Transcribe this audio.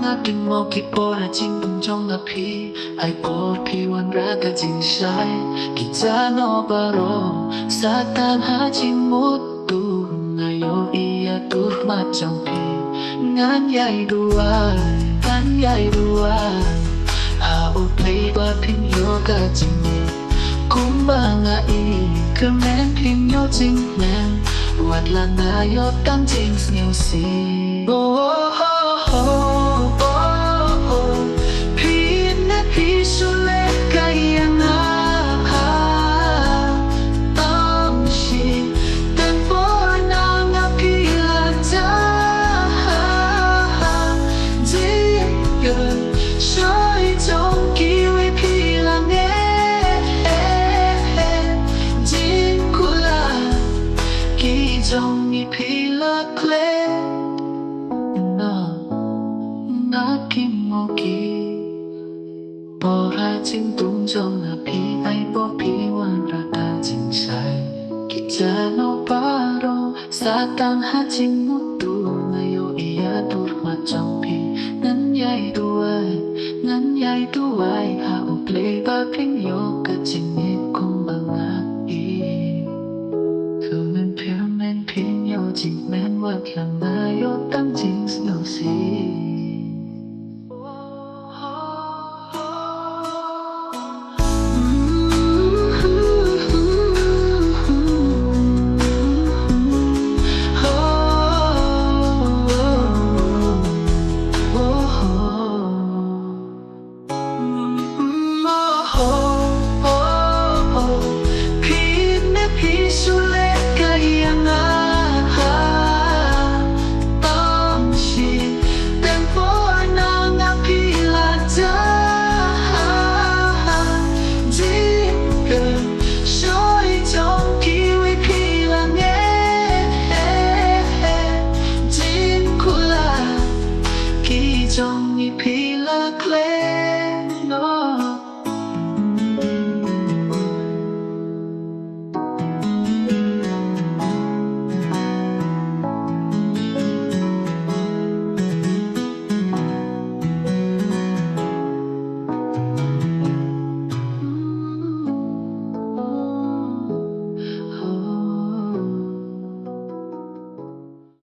aking mo kipora jing trong na pi ai po pi wan ra ka jing shai kita no baro sa tan ha jing mutu ngayo iya tu ma trong pi ngan yai dua a o play ba pin yo ka jing kumanga i kemen pin yo jing men wat la na yo tam jing nhiều si trong nhịp khi lắc lẽ nó kim mô kỳ bỏ ra chính tung trong là pi ai bỏ pi hoàn ra ta chính sai kita no paro sa tang ha chính một tu ngayo ia tur ma trong pi ngắn nhai duai ha o play ba pin yo ka chính nhịp cùng bằng jing men wat lang na yo tam jing